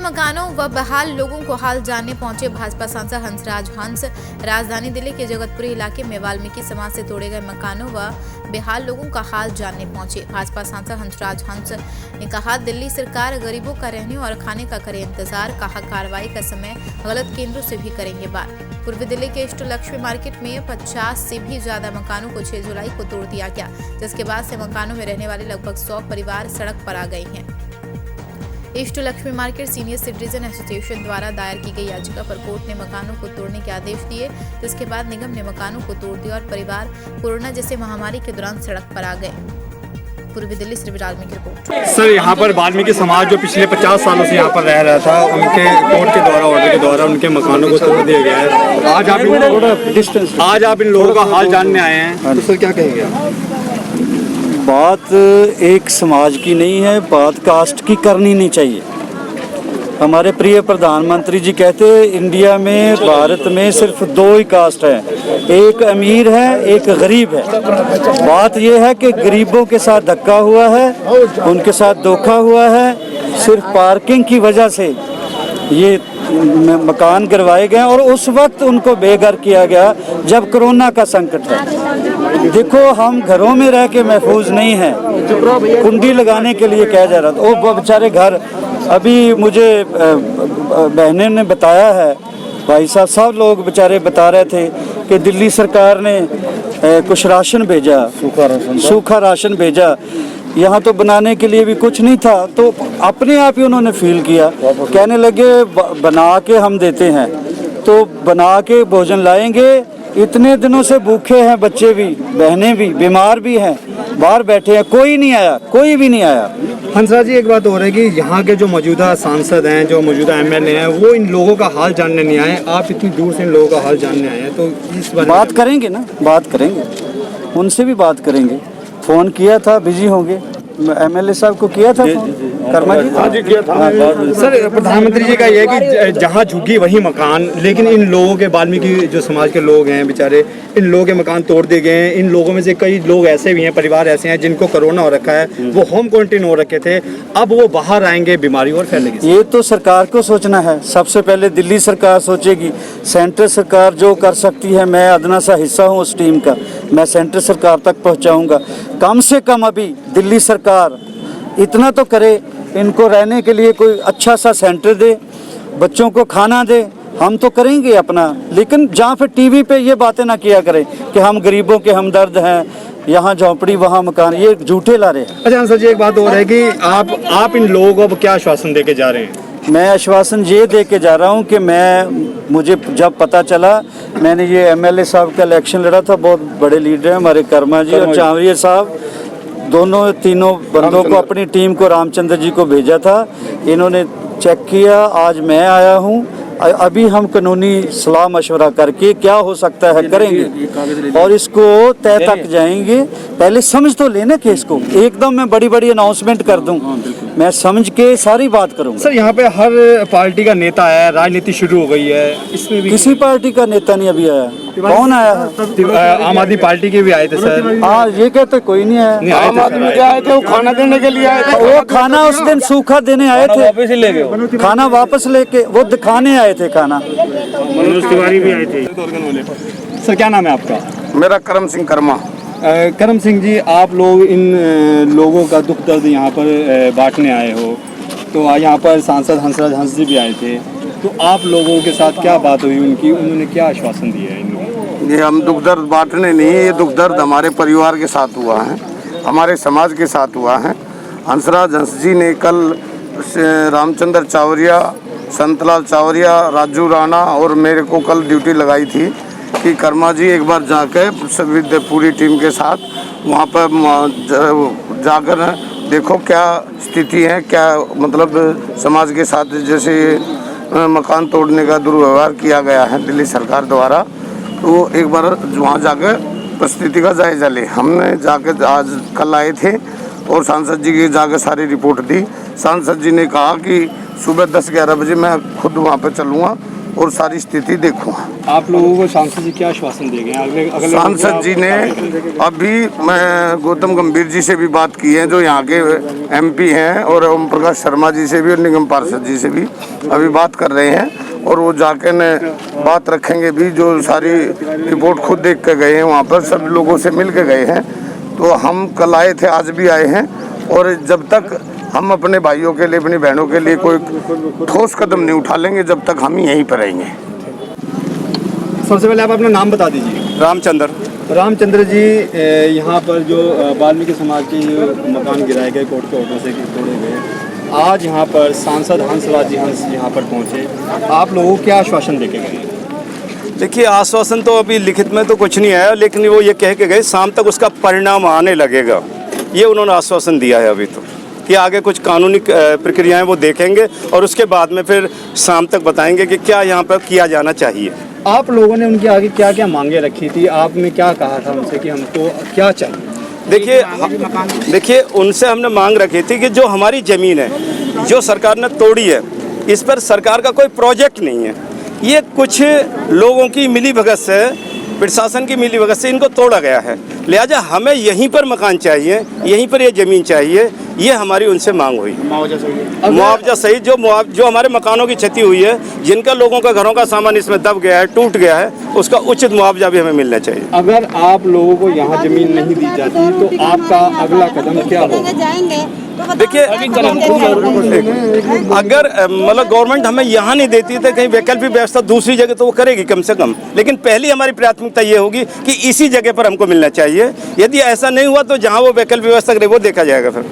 मकानों व बहाल लोगों को हाल जानने पहुंचे भाजपा सांसद हंसराज हंस। राजधानी दिल्ली के जगतपुरी इलाके में वाल्मीकि समाज से तोड़े गए मकानों व बेहाल लोगों का हाल जानने पहुंचे। भाजपा सांसद हंसराज हंस ने कहा, दिल्ली सरकार गरीबों का रहने और खाने का करे इंतजार। कहा, कार्रवाई का समय गलत केंद्रों से भी करेंगे बात। पूर्वी दिल्ली के इष्ट लक्ष्मी मार्केट में 50 से भी ज्यादा मकानों को 6 जुलाई को तोड़ दिया गया, जिसके बाद से मकानों में रहने वाले लगभग 100 परिवार सड़क पर आ गए हैं। इष्ट Lakshmi market senior citizen association द्वारा दायर की गई याचिका पर कोर्ट ने मकानों को तोड़ने के आदेश दिए, जिसके बाद निगम ने मकानों को तोड़ दिया और परिवार कोरोना जैसे महामारी के दौरान सड़क पर आ गए। पूर्वी दिल्ली से वाल्मीकि की रिपोर्ट। सर, यहाँ पर वाल्मीकि समाज जो पिछले 50 सालों से यहाँ पर रह रहा था, उनके कोर्ट के द्वारा ऑर्डर के द्वारा उनके मकानों को तोड़ दिया गया है। आज आप इन लोगों का हाल जानने आए हैं, तो सर क्या कहेंगे? बात एक समाज की नहीं है, बात कास्ट की करनी नहीं चाहिए। हमारे प्रिय प्रधानमंत्री जी कहते हैं इंडिया में, भारत में सिर्फ 2 ही कास्ट है, एक अमीर है, एक गरीब है। बात यह है कि गरीबों के साथ धक्का हुआ है, उनके साथ धोखा हुआ है। सिर्फ पार्किंग की वजह से ये मकान गिरवाए गए और उस वक्त उनको बेघर किया गया जब कोरोना का संकट है। देखो, हम घरों में रह के महफूज नहीं हैं, कुंडी लगाने के लिए कहा जा रहा था। वो बेचारे घर, अभी मुझे बहने ने बताया है, भाई साहब सब लोग बेचारे बता रहे थे कि दिल्ली सरकार ने कुछ राशन भेजा, सूखा राशन भेजा। यहाँ तो बनाने के लिए भी कुछ नहीं था, तो अपने आप ही उन्होंने फील किया, कहने लगे बना के हम देते हैं, तो बना के भोजन लाएंगे। इतने दिनों से भूखे हैं, बच्चे भी, बहनें भी, बीमार भी हैं, बाहर बैठे हैं, कोई नहीं आया, कोई भी नहीं आया। हंसराज जी, एक बात हो रही है कि यहाँ के जो मौजूदा सांसद हैं, जो मौजूदा एमएलए हैं, वो इन लोगों का हाल जानने नहीं आए। आप इतनी दूर से इन लोगों का हाल जानने आए हैं, तो इस बारे में बात करेंगे ना, बात करेंगे, उनसे भी बात करेंगे। फ़ोन किया था, बिजी होंगे। एमएलए साहब को किया था कर्मा जी? हाँ जी, किया था। सर, प्रधानमंत्री जी का ये है कि जहाँ झुकी वही मकान, लेकिन इन लोगों के, वाल्मीकि जो समाज के लोग हैं बेचारे, इन लोगों के मकान तोड़ दिए गए हैं। इन लोगों में से कई लोग ऐसे भी हैं, परिवार ऐसे हैं जिनको कोरोना हो रखा है, वो होम क्वारंटाइन हो रखे थे, अब वो बाहर आएंगे, बीमारी और फैलेगी। ये तो सरकार को सोचना है। सबसे पहले दिल्ली सरकार सोचेगी, सेंट्रल सरकार जो कर सकती है, मैं अदना सा हिस्सा हूँ उस टीम का, मैं सेंट्रल सरकार तक पहुँचाऊँगा। कम से कम अभी दिल्ली सरकार इतना तो करे, इनको रहने के लिए कोई अच्छा सा सेंटर दे, बच्चों को खाना दे। हम तो करेंगे अपना, लेकिन जहाँ फिर टीवी पे ये बातें ना किया करें कि हम गरीबों के हमदर्द हैं, यहाँ झोंपड़ी वहाँ मकान, ये झूठे ला रहे हैं। अच्छा सर जी, एक बात और है कि आप इन लोगों को अब क्या आश्वासन दे के जा रहे हैं? मैं आश्वासन ये दे के जा रहा हूँ कि मुझे जब पता चला, मैंने ये एमएलए साहब का इलेक्शन लड़ा था, बहुत बड़े लीडर हैं हमारे कर्मा जी और चावरिया साहब, दोनों तीनों बंदों को, अपनी टीम को, रामचंद्र जी को भेजा था। इन्होंने चेक किया, आज मैं आया हूँ। अभी हम कानूनी सलाह मशवरा करके क्या हो सकता है करेंगे और इसको तय तक जाएंगे। पहले समझ तो लेना केस को, एकदम मैं बड़ी बड़ी अनाउंसमेंट कर दूं, मैं समझ के सारी बात करूंगा। सर, यहाँ पे हर पार्टी का नेता है, राजनीति शुरू हो गई है, इसमें भी किसी पार्टी का नेता नहीं अभी आया। कौन आया है? आम आदमी पार्टी के भी आए थे सर। हाँ, ये कहते कोई नहीं आया। आम आदमी के आए थे, वो खाना देने के लिए आए थे। वो खाना उस दिन सूखा देने आए थे, खाना वापस लेके वो दिखाने आए थे खाना। मनोज तिवारी भी आए थे। सर, क्या नाम है आपका? मेरा करम सिंह कर्मा। करम सिंह जी, आप लोग इन लोगों का दुख दर्द यहाँ पर बांटने आए हो, तो यहाँ पर सांसद हंसराज हंस जी भी आए थे, तो आप लोगों के साथ क्या बात हुई उनकी, उन्होंने क्या आश्वासन दिया है इन लोगों? ये हम दुख दर्द बांटने नहीं, ये दुख दर्द हमारे परिवार के साथ हुआ है, हमारे समाज के साथ हुआ है। हंसराज हंस जी ने कल रामचंद्र चावरिया, संतलाल चावरिया, राजू राणा और मेरे को कल ड्यूटी लगाई थी कि कर्मा जी एक बार जाकर सभी पूरी टीम के साथ वहाँ पर जाकर देखो क्या स्थिति है, क्या मतलब समाज के साथ जैसे मकान तोड़ने का दुर्व्यवहार किया गया है दिल्ली सरकार द्वारा, तो एक बार वहाँ जाकर परिस्थिति का जायजा ले। हमने जाकर आज कल आए थे और सांसद जी की जाकर सारी रिपोर्ट दी। सांसद जी ने कहा कि सुबह 10-11 बजे मैं खुद वहाँ पर चलूँगा और सारी स्थिति देखूँ। आप लोगों को सांसद जी क्या आश्वासन दे गए अगले अगले सांसद जी ने अभी मैं गौतम गंभीर जी से भी बात की है, जो यहाँ के एमपी हैं, और ओम प्रकाश शर्मा जी से भी और निगम पार्षद जी से भी अभी बात कर रहे हैं, और वो जाके न बात रखेंगे भी। जो सारी रिपोर्ट खुद देख के गए हैं, वहाँ पर सब लोगों से मिल के गए हैं। तो हम कल आए थे, आज भी आए हैं, और जब तक हम अपने भाइयों के लिए, अपनी बहनों के लिए कोई ठोस कदम नहीं उठा लेंगे, जब तक हम यहीं पर रहेंगे। सबसे पहले आप अपना नाम बता दीजिए। रामचंद्र जी, यहाँ पर जो वाल्मीकि समाज के मकान गिराए गए, कोर्ट के ऑर्डर से तोड़े गए, आज यहाँ पर सांसद हंसराज जी हंस यहाँ पर पहुँचे, आप लोगों को क्या आश्वासन देके गए? देखिए, आश्वासन तो अभी लिखित में तो कुछ नहीं आया, लेकिन वो ये कह के गए शाम तक उसका परिणाम आने लगेगा। ये उन्होंने आश्वासन दिया है अभी तो, कि आगे कुछ कानूनी प्रक्रियाएं वो देखेंगे और उसके बाद में फिर शाम तक बताएंगे कि क्या यहाँ पर किया जाना चाहिए। आप लोगों ने उनके आगे क्या क्या मांगे रखी थी? आपने क्या कहा था उनसे कि हमको क्या चाहिए? देखिए उनसे हमने मांग रखी थी कि जो हमारी ज़मीन है, जो सरकार ने तोड़ी है, इस पर सरकार का कोई प्रोजेक्ट नहीं है। ये कुछ लोगों की मिलीभगत से, प्रशासन की मिलीभगत से इनको तोड़ा गया है। लिहाजा हमें यहीं पर मकान चाहिए, यहीं पर ये ज़मीन चाहिए, ये हमारी उनसे मांग हुई। मुआवजा सहित जो हमारे मकानों की क्षति हुई है, जिनका लोगों का घरों का सामान इसमें दब गया है, टूट गया है, उसका उचित मुआवजा भी हमें मिलना चाहिए। अगर आप लोगों को यहाँ ज़मीन नहीं दी जाती तो आपका अगला कदम क्या होगा? देखिए, अगर मतलब गवर्नमेंट हमें यहाँ नहीं देती तो कहीं वैकल्पिक व्यवस्था दूसरी जगह तो वो करेगी कम से कम, लेकिन पहली हमारी प्राथमिकता ये होगी कि इसी जगह पर हमको मिलना चाहिए। यदि ऐसा नहीं हुआ तो जहाँ वो वैकल्पिक व्यवस्था करे वो देखा जाएगा फिर।